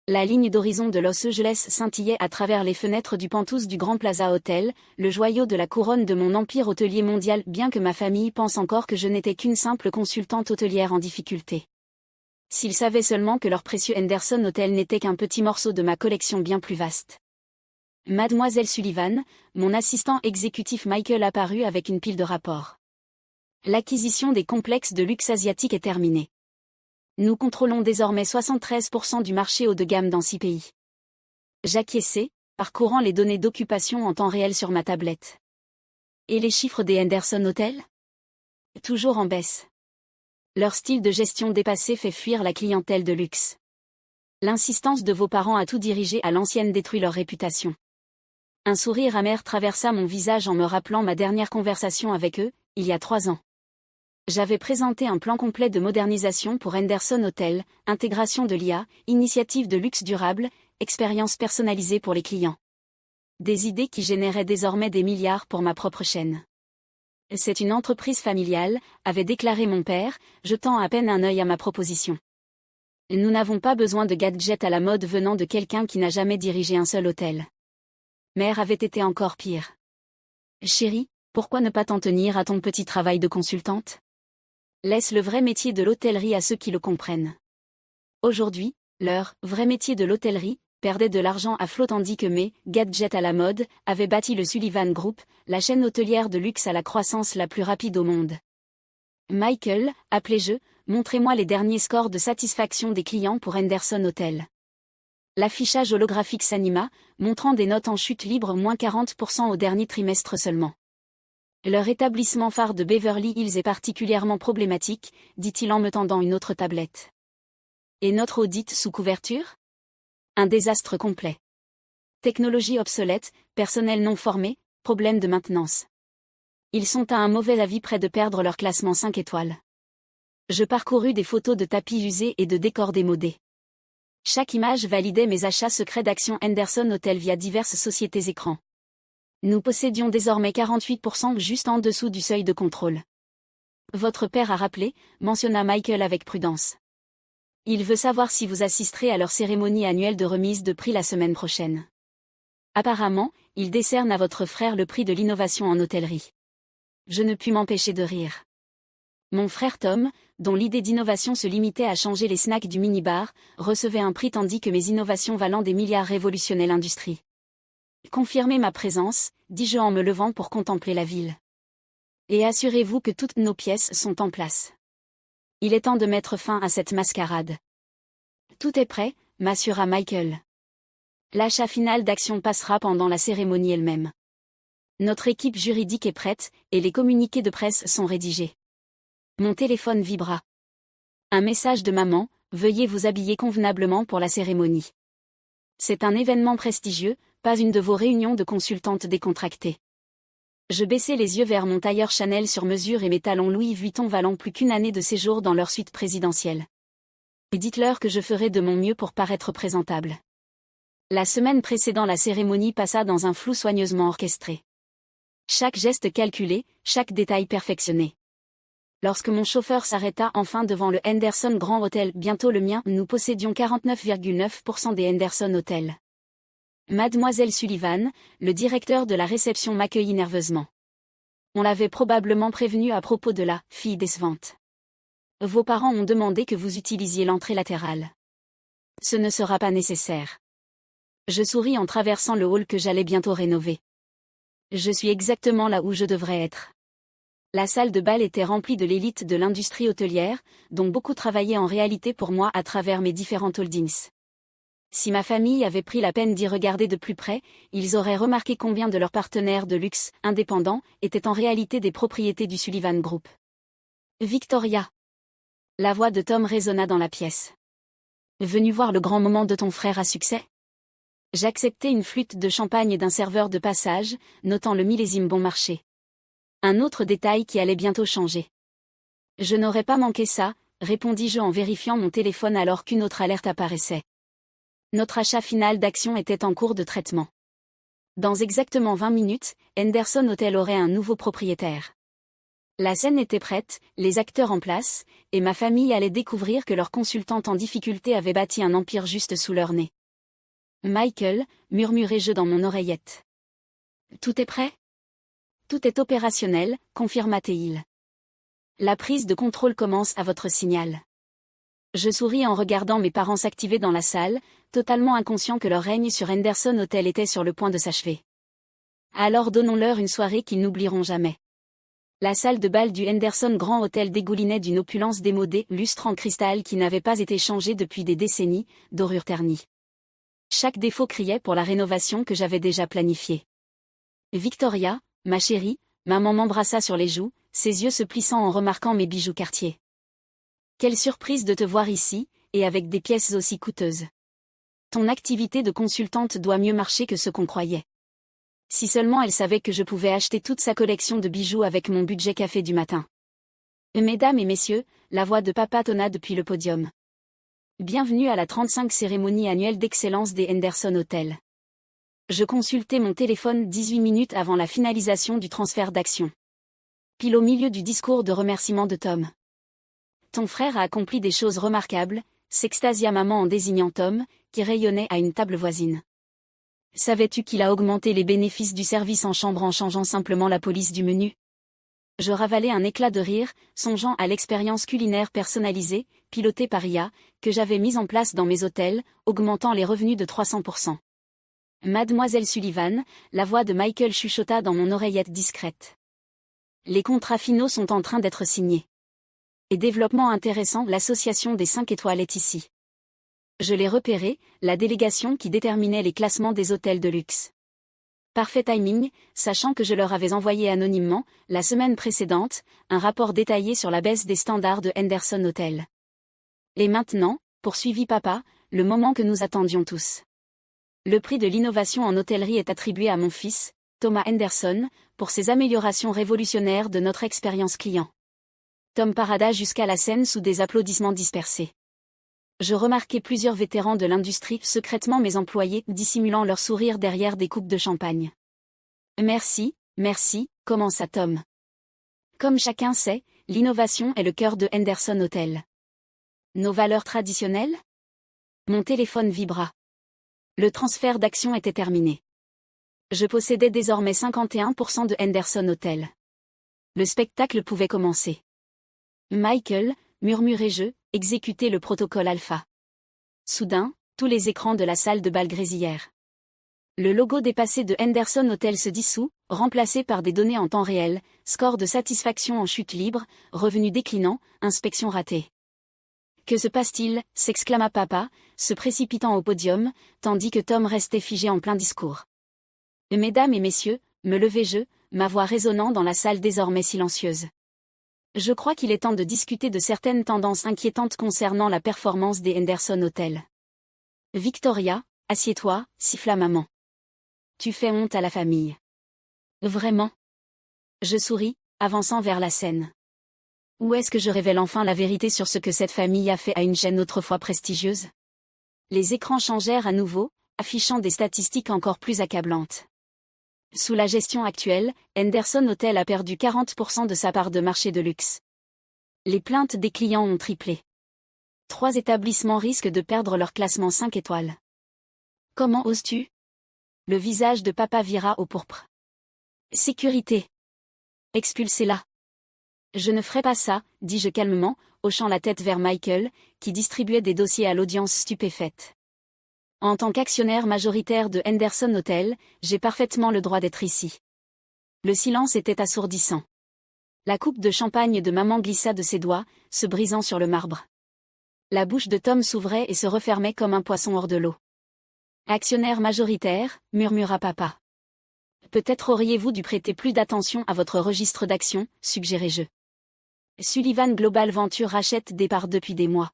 La ligne d'horizon de Los Angeles scintillait à travers les fenêtres du penthouse du Grand Plaza Hotel, le joyau de la couronne de mon empire hôtelier mondial, bien que ma famille pense encore que je n'étais qu'une simple consultante hôtelière en difficulté. S'ils savaient seulement que leur précieux Henderson Hotel n'était qu'un petit morceau de ma collection bien plus vaste. Mademoiselle Sullivan, mon assistant exécutif Michael apparut avec une pile de rapports. L'acquisition des complexes de luxe asiatique est terminée. Nous contrôlons désormais 73% du marché haut de gamme dans 6 pays. J'acquiesçai, parcourant les données d'occupation en temps réel sur ma tablette. Et les chiffres des Henderson Hotels? Toujours en baisse. Leur style de gestion dépassé fait fuir la clientèle de luxe. L'insistance de vos parents à tout diriger à l'ancienne détruit leur réputation. Un sourire amer traversa mon visage en me rappelant ma dernière conversation avec eux, il y a 3 ans. J'avais présenté un plan complet de modernisation pour Henderson Hotel, intégration de l'IA, initiative de luxe durable, expérience personnalisée pour les clients. Des idées qui généraient désormais des milliards pour ma propre chaîne. C'est une entreprise familiale, avait déclaré mon père, jetant à peine un œil à ma proposition. Nous n'avons pas besoin de gadgets à la mode venant de quelqu'un qui n'a jamais dirigé un seul hôtel. Mère avait été encore pire. Chérie, pourquoi ne pas t'en tenir à ton petit travail de consultante? Laisse le vrai métier de l'hôtellerie à ceux qui le comprennent. Aujourd'hui, leur vrai métier de l'hôtellerie perdait de l'argent à flot tandis que mes gadgets à la mode avaient bâti le Sullivan Group, la chaîne hôtelière de luxe à la croissance la plus rapide au monde. Michael, appelai-je, montrez-moi les derniers scores de satisfaction des clients pour Henderson Hotel. L'affichage holographique s'anima, montrant des notes en chute libre -40% au dernier trimestre seulement. Leur établissement phare de Beverly Hills est particulièrement problématique, dit-il en me tendant une autre tablette. Et notre audit sous couverture? Un désastre complet. Technologie obsolète, personnel non formé, problème de maintenance. Ils sont à un mauvais avis près de perdre leur classement 5 étoiles. Je parcourus des photos de tapis usés et de décors démodés. Chaque image validait mes achats secrets d'actions Henderson Hotel via diverses sociétés écrans. Nous possédions désormais 48% juste en dessous du seuil de contrôle. Votre père a rappelé, mentionna Michael avec prudence. Il veut savoir si vous assisterez à leur cérémonie annuelle de remise de prix la semaine prochaine. Apparemment, il décerne à votre frère le prix de l'innovation en hôtellerie. Je ne pus m'empêcher de rire. Mon frère Tom, dont l'idée d'innovation se limitait à changer les snacks du minibar, recevait un prix tandis que mes innovations valant des milliards révolutionnaient l'industrie. Confirmez ma présence, dis-je en me levant pour contempler la ville. Et assurez-vous que toutes nos pièces sont en place. Il est temps de mettre fin à cette mascarade. Tout est prêt, m'assura Michael. L'achat final d'actions passera pendant la cérémonie elle-même. Notre équipe juridique est prête, et les communiqués de presse sont rédigés. Mon téléphone vibra. Un message de maman, veuillez vous habiller convenablement pour la cérémonie. C'est un événement prestigieux, pas une de vos réunions de consultantes décontractées. Je baissai les yeux vers mon tailleur Chanel sur mesure et mes talons Louis Vuitton valant plus qu'une année de séjour dans leur suite présidentielle. Et dites-leur que je ferai de mon mieux pour paraître présentable. La semaine précédant la cérémonie passa dans un flou soigneusement orchestré. Chaque geste calculé, chaque détail perfectionné. Lorsque mon chauffeur s'arrêta enfin devant le Henderson Grand Hotel, bientôt le mien, nous possédions 49,9% des Henderson Hotels. Mademoiselle Sullivan, le directeur de la réception m'accueillit nerveusement. On l'avait probablement prévenu à propos de la fille décevante. Vos parents ont demandé que vous utilisiez l'entrée latérale. Ce ne sera pas nécessaire. Je souris en traversant le hall que j'allais bientôt rénover. Je suis exactement là où je devrais être. La salle de bal était remplie de l'élite de l'industrie hôtelière, dont beaucoup travaillaient en réalité pour moi à travers mes différents holdings. Si ma famille avait pris la peine d'y regarder de plus près, ils auraient remarqué combien de leurs partenaires de luxe, indépendants, étaient en réalité des propriétés du Sullivan Group. Victoria. La voix de Tom résonna dans la pièce. Venu voir le grand moment de ton frère à succès? J'acceptai une flûte de champagne d'un serveur de passage, notant le millésime bon marché. Un autre détail qui allait bientôt changer. Je n'aurais pas manqué ça, répondis-je en vérifiant mon téléphone alors qu'une autre alerte apparaissait. Notre achat final d'actions était en cours de traitement. Dans exactement 20 minutes, Henderson Hotel aurait un nouveau propriétaire. La scène était prête, les acteurs en place, et ma famille allait découvrir que leur consultante en difficulté avait bâti un empire juste sous leur nez. Michael, murmurai-je dans mon oreillette. Tout est prêt? Tout est opérationnel, confirma-t-il. La prise de contrôle commence à votre signal. Je souris en regardant mes parents s'activer dans la salle, totalement inconscients que leur règne sur Henderson Hotel était sur le point de s'achever. Alors donnons-leur une soirée qu'ils n'oublieront jamais. La salle de bal du Henderson Grand Hotel dégoulinait d'une opulence démodée, lustre en cristal qui n'avait pas été changé depuis des décennies, dorure ternie. Chaque défaut criait pour la rénovation que j'avais déjà planifiée. Victoria, ma chérie, maman m'embrassa sur les joues, ses yeux se plissant en remarquant mes bijoux Cartier. Quelle surprise de te voir ici, et avec des pièces aussi coûteuses. Ton activité de consultante doit mieux marcher que ce qu'on croyait. Si seulement elle savait que je pouvais acheter toute sa collection de bijoux avec mon budget café du matin. Mesdames et messieurs, la voix de papa tonna depuis le podium. Bienvenue à la 35e cérémonie annuelle d'excellence des Henderson Hotel. Je consultais mon téléphone 18 minutes avant la finalisation du transfert d'actions. Pile au milieu du discours de remerciement de Tom. Ton frère a accompli des choses remarquables, s'extasia maman en désignant Tom, qui rayonnait à une table voisine. Savais-tu qu'il a augmenté les bénéfices du service en chambre en changeant simplement la police du menu? Je ravalai un éclat de rire, songeant à l'expérience culinaire personnalisée, pilotée par IA, que j'avais mise en place dans mes hôtels, augmentant les revenus de 300%. Mademoiselle Sullivan, la voix de Michael chuchota dans mon oreillette discrète. Les contrats finaux sont en train d'être signés. Et développement intéressant, l'association des 5 étoiles est ici. Je l'ai repéré, la délégation qui déterminait les classements des hôtels de luxe. Parfait timing, sachant que je leur avais envoyé anonymement, la semaine précédente, un rapport détaillé sur la baisse des standards de Henderson Hotel. Et maintenant, poursuivit papa, le moment que nous attendions tous. Le prix de l'innovation en hôtellerie est attribué à mon fils, Thomas Henderson, pour ses améliorations révolutionnaires de notre expérience client. Tom parada jusqu'à la scène sous des applaudissements dispersés. Je remarquai plusieurs vétérans de l'industrie, secrètement mes employés, dissimulant leur sourire derrière des coupes de champagne. Merci, commença Tom. Comme chacun sait, l'innovation est le cœur de Henderson Hotel. Nos valeurs traditionnelles? Mon téléphone vibra. Le transfert d'actions était terminé. Je possédais désormais 51% de Henderson Hotel. Le spectacle pouvait commencer. Michael, murmurai-je, exécutez le protocole alpha. Soudain, tous les écrans de la salle de bal grésillèrent. Le logo dépassé de Henderson Hotel se dissout, remplacé par des données en temps réel, score de satisfaction en chute libre, revenu déclinant, inspection ratée. Que se passe-t-il? S'exclama papa, se précipitant au podium, tandis que Tom restait figé en plein discours. Mesdames et messieurs, me levai-je, ma voix résonnant dans la salle désormais silencieuse. Je crois qu'il est temps de discuter de certaines tendances inquiétantes concernant la performance des Henderson Hotel. Victoria, assieds-toi, siffla maman. Tu fais honte à la famille. Vraiment? Je souris, avançant vers la scène. Où est-ce que je révèle enfin la vérité sur ce que cette famille a fait à une chaîne autrefois prestigieuse? Les écrans changèrent à nouveau, affichant des statistiques encore plus accablantes. Sous la gestion actuelle, Henderson Hotel a perdu 40% de sa part de marché de luxe. Les plaintes des clients ont triplé. 3 établissements risquent de perdre leur classement 5 étoiles. Comment oses-tu? Le visage de papa vira au pourpre. Sécurité. Expulsez-la. Je ne ferai pas ça, dis-je calmement, hochant la tête vers Michael, qui distribuait des dossiers à l'audience stupéfaite. En tant qu'actionnaire majoritaire de Henderson Hotel, j'ai parfaitement le droit d'être ici. Le silence était assourdissant. La coupe de champagne de maman glissa de ses doigts, se brisant sur le marbre. La bouche de Tom s'ouvrait et se refermait comme un poisson hors de l'eau. Actionnaire majoritaire, murmura papa. Peut-être auriez-vous dû prêter plus d'attention à votre registre d'actions, suggérai-je. Sullivan Global Venture rachète des parts depuis des mois.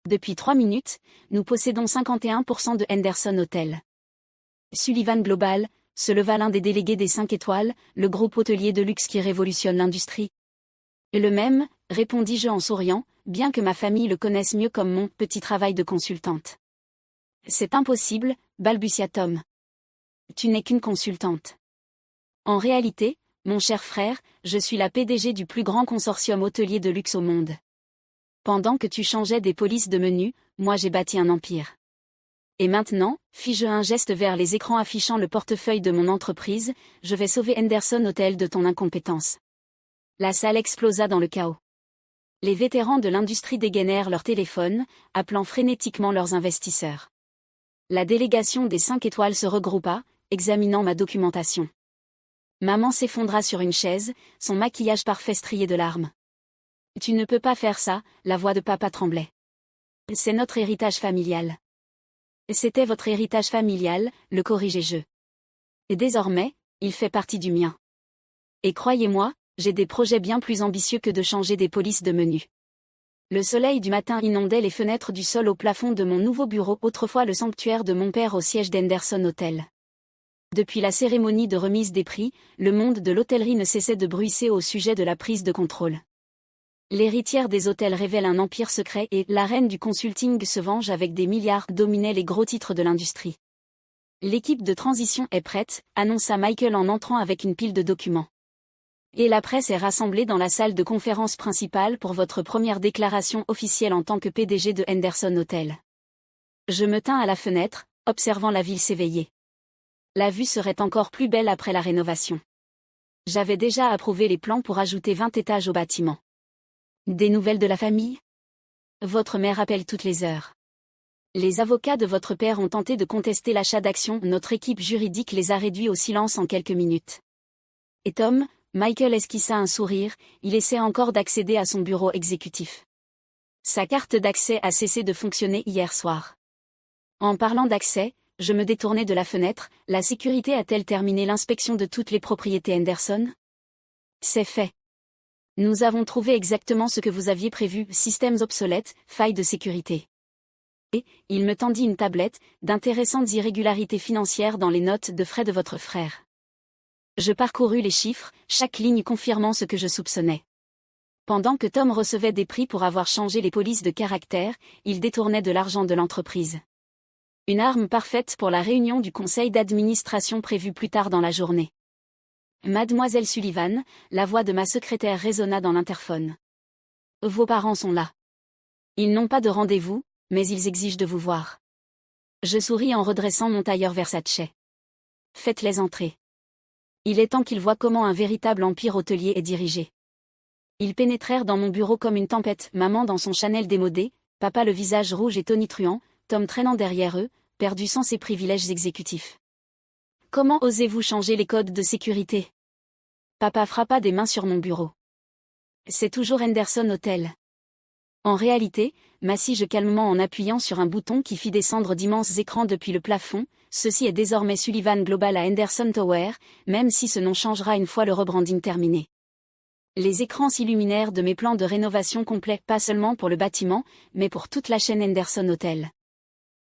Depuis 3 minutes, nous possédons 51% de Henderson Hotel. Sullivan Global, se leva l'un des délégués des 5 étoiles, le groupe hôtelier de luxe qui révolutionne l'industrie. Le même, répondis-je en souriant, bien que ma famille le connaisse mieux comme mon petit travail de consultante. C'est impossible, balbutia Tom. Tu n'es qu'une consultante. En réalité, mon cher frère, je suis la PDG du plus grand consortium hôtelier de luxe au monde. Pendant que tu changeais des polices de menu, moi j'ai bâti un empire. Et maintenant, fis-je un geste vers les écrans affichant le portefeuille de mon entreprise, je vais sauver Henderson Hotel de ton incompétence. La salle explosa dans le chaos. Les vétérans de l'industrie dégainèrent leur téléphone, appelant frénétiquement leurs investisseurs. La délégation des 5 étoiles se regroupa, examinant ma documentation. Maman s'effondra sur une chaise, son maquillage parfait strié de larmes. « Tu ne peux pas faire ça », la voix de papa tremblait. « C'est notre héritage familial. » C'était votre héritage familial, le corrigeai-je. Et désormais, il fait partie du mien. Et croyez-moi, j'ai des projets bien plus ambitieux que de changer des polices de menu. Le soleil du matin inondait les fenêtres du sol au plafond de mon nouveau bureau, autrefois le sanctuaire de mon père au siège d'Henderson Hotel. Depuis la cérémonie de remise des prix, le monde de l'hôtellerie ne cessait de bruisser au sujet de la prise de contrôle. L'héritière des hôtels révèle un empire secret et la reine du consulting se venge avec des milliards dominait les gros titres de l'industrie. L'équipe de transition est prête, annonça Michael en entrant avec une pile de documents. Et la presse est rassemblée dans la salle de conférence principale pour votre première déclaration officielle en tant que PDG de Henderson Hotel. Je me tins à la fenêtre, observant la ville s'éveiller. La vue serait encore plus belle après la rénovation. J'avais déjà approuvé les plans pour ajouter 20 étages au bâtiment. Des nouvelles de la famille? Votre mère appelle toutes les heures. Les avocats de votre père ont tenté de contester l'achat d'actions, notre équipe juridique les a réduits au silence en quelques minutes. Et Tom, Michael esquissa un sourire, il essaie encore d'accéder à son bureau exécutif. Sa carte d'accès a cessé de fonctionner hier soir. En parlant d'accès, je me détournai de la fenêtre, la sécurité a-t-elle terminé l'inspection de toutes les propriétés Henderson? C'est fait. Nous avons trouvé exactement ce que vous aviez prévu, systèmes obsolètes, failles de sécurité. Et, il me tendit une tablette, d'intéressantes irrégularités financières dans les notes de frais de votre frère. Je parcourus les chiffres, chaque ligne confirmant ce que je soupçonnais. Pendant que Tom recevait des prix pour avoir changé les polices de caractère, il détournait de l'argent de l'entreprise. Une arme parfaite pour la réunion du conseil d'administration prévue plus tard dans la journée. Mademoiselle Sullivan, la voix de ma secrétaire résonna dans l'interphone. Vos parents sont là. Ils n'ont pas de rendez-vous, mais ils exigent de vous voir. Je souris en redressant mon tailleur Versace. Faites-les entrer. Il est temps qu'ils voient comment un véritable empire hôtelier est dirigé. Ils pénétrèrent dans mon bureau comme une tempête, maman dans son Chanel démodé, papa le visage rouge et tonitruant, Tom traînant derrière eux, perdu sans ses privilèges exécutifs. Comment osez-vous changer les codes de sécurité? Papa frappa des mains sur mon bureau. C'est toujours Henderson Hotel. En réalité, m'assis-je calmement en appuyant sur un bouton qui fit descendre d'immenses écrans depuis le plafond, ceci est désormais Sullivan Global à Henderson Tower, même si ce nom changera une fois le rebranding terminé. Les écrans s'illuminèrent de mes plans de rénovation complets, pas seulement pour le bâtiment, mais pour toute la chaîne Henderson Hotel.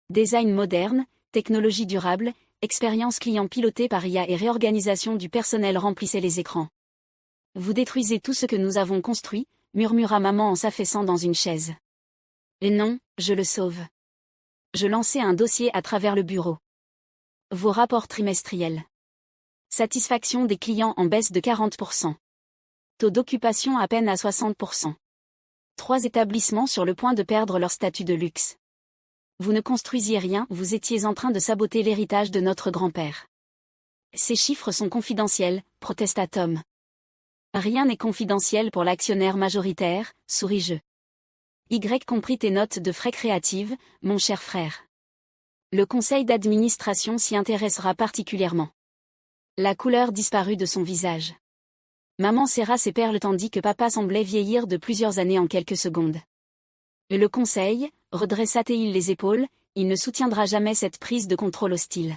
Design moderne, technologie durable, expérience client pilotée par IA et réorganisation du personnel remplissaient les écrans. Vous détruisez tout ce que nous avons construit, murmura maman en s'affaissant dans une chaise. Et non, je le sauve. Je lançai un dossier à travers le bureau. Vos rapports trimestriels. Satisfaction des clients en baisse de 40%. Taux d'occupation à peine à 60%. 3 établissements sur le point de perdre leur statut de luxe. Vous ne construisiez rien, vous étiez en train de saboter l'héritage de notre grand-père. Ces chiffres sont confidentiels, protesta Tom. Rien n'est confidentiel pour l'actionnaire majoritaire, souris-je. Y compris tes notes de frais créatives, mon cher frère. Le conseil d'administration s'y intéressera particulièrement. La couleur disparut de son visage. Maman serra ses perles tandis que papa semblait vieillir de plusieurs années en quelques secondes. Et le conseil, redressa-t-il les épaules, il ne soutiendra jamais cette prise de contrôle hostile.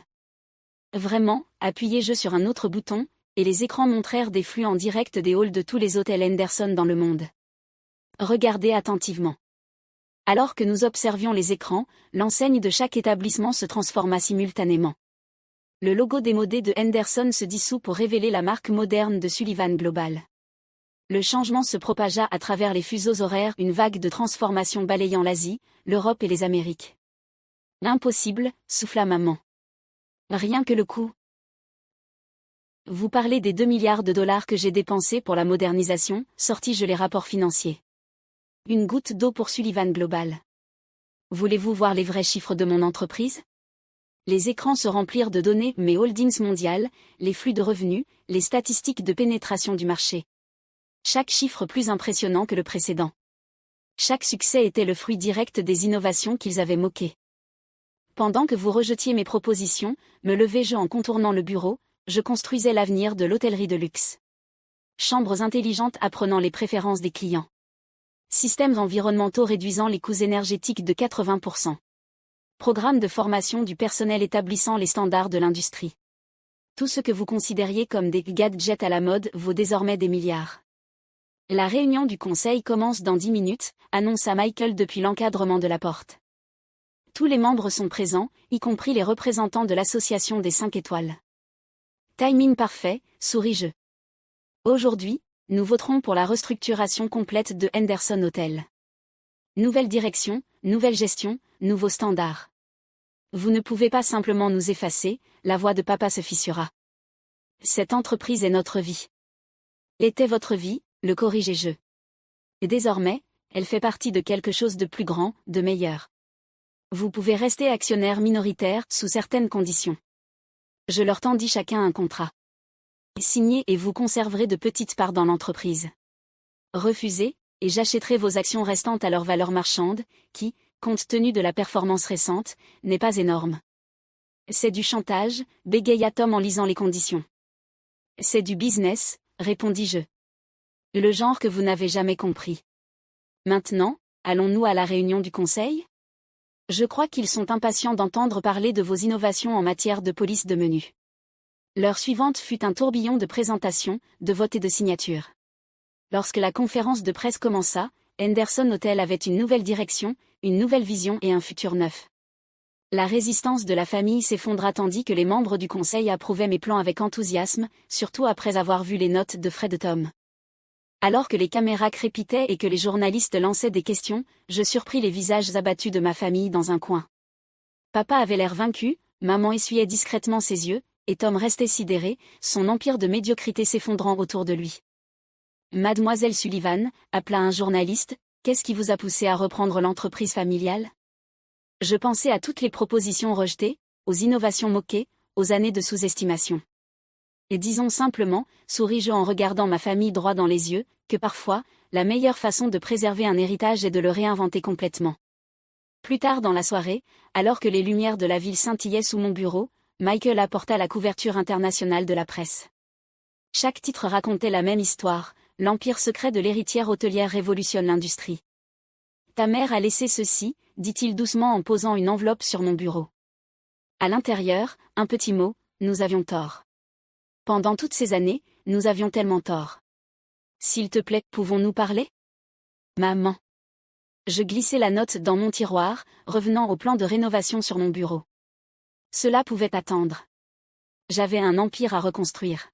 Vraiment, appuyai-je sur un autre bouton, et les écrans montrèrent des flux en direct des halls de tous les hôtels Henderson dans le monde. Regardez attentivement. Alors que nous observions les écrans, l'enseigne de chaque établissement se transforma simultanément. Le logo démodé de Henderson se dissout pour révéler la marque moderne de Sullivan Global. Le changement se propagea à travers les fuseaux horaires, une vague de transformation balayant l'Asie, l'Europe et les Amériques. Impossible, souffla maman. Rien que le coup. Vous parlez des 2 milliards de dollars que j'ai dépensés pour la modernisation, sortis-je les rapports financiers. Une goutte d'eau pour Sullivan Global. Voulez-vous voir les vrais chiffres de mon entreprise? Les écrans se remplirent de données, mes holdings mondiales, les flux de revenus, les statistiques de pénétration du marché. Chaque chiffre plus impressionnant que le précédent. Chaque succès était le fruit direct des innovations qu'ils avaient moquées. Pendant que vous rejetiez mes propositions, me levais-je en contournant le bureau, je construisais l'avenir de l'hôtellerie de luxe. Chambres intelligentes apprenant les préférences des clients. Systèmes environnementaux réduisant les coûts énergétiques de 80%. Programme de formation du personnel établissant les standards de l'industrie. Tout ce que vous considériez comme des gadgets à la mode vaut désormais des milliards. La réunion du conseil commence dans 10 minutes, annonça Michael depuis l'encadrement de la porte. Tous les membres sont présents, y compris les représentants de l'association des 5 étoiles. Timing parfait, souris-je. Aujourd'hui, nous voterons pour la restructuration complète de Henderson Hotel. Nouvelle direction, nouvelle gestion, nouveaux standards. Vous ne pouvez pas simplement nous effacer, la voix de papa se fissura. Cette entreprise est notre vie. Était votre vie, le corrigeai-je. Et désormais, elle fait partie de quelque chose de plus grand, de meilleur. Vous pouvez rester actionnaire minoritaire sous certaines conditions. Je leur tendis chacun un contrat. Signez et vous conserverez de petites parts dans l'entreprise. Refusez, et j'achèterai vos actions restantes à leur valeur marchande, qui, compte tenu de la performance récente, n'est pas énorme. C'est du chantage, bégaya Tom en lisant les conditions. C'est du business, répondis-je. Le genre que vous n'avez jamais compris. Maintenant, allons-nous à la réunion du conseil? Je crois qu'ils sont impatients d'entendre parler de vos innovations en matière de police de menu. L'heure suivante fut un tourbillon de présentations, de votes et de signatures. Lorsque la conférence de presse commença, Henderson Hotel avait une nouvelle direction, une nouvelle vision et un futur neuf. La résistance de la famille s'effondra tandis que les membres du conseil approuvaient mes plans avec enthousiasme, surtout après avoir vu les notes de frais de Tom. Alors que les caméras crépitaient et que les journalistes lançaient des questions, je surpris les visages abattus de ma famille dans un coin. Papa avait l'air vaincu, maman essuyait discrètement ses yeux, et Tom restait sidéré, son empire de médiocrité s'effondrant autour de lui. Mademoiselle Sullivan, appela un journaliste, qu'est-ce qui vous a poussé à reprendre l'entreprise familiale? Je pensais à toutes les propositions rejetées, aux innovations moquées, aux années de sous-estimation. Et disons simplement, souris-je en regardant ma famille droit dans les yeux, que parfois, la meilleure façon de préserver un héritage est de le réinventer complètement. Plus tard dans la soirée, alors que les lumières de la ville scintillaient sous mon bureau, Michael apporta la couverture internationale de la presse. Chaque titre racontait la même histoire, l'empire secret de l'héritière hôtelière révolutionne l'industrie. Ta mère a laissé ceci, dit-il doucement en posant une enveloppe sur mon bureau. À l'intérieur, un petit mot, nous avions tort. Pendant toutes ces années, nous avions tellement tort. S'il te plaît, pouvons-nous parler? Maman. Je glissai la note dans mon tiroir, revenant au plan de rénovation sur mon bureau. Cela pouvait attendre. J'avais un empire à reconstruire.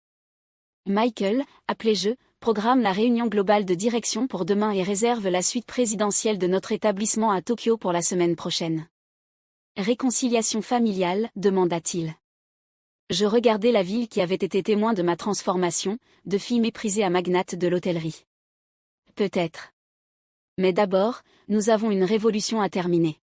Michael, appelai-je, programme la réunion globale de direction pour demain et réserve la suite présidentielle de notre établissement à Tokyo pour la semaine prochaine. Réconciliation familiale, demanda-t-il. Je regardais la ville qui avait été témoin de ma transformation, de fille méprisée à magnate de l'hôtellerie. Peut-être. Mais d'abord, nous avons une révolution à terminer.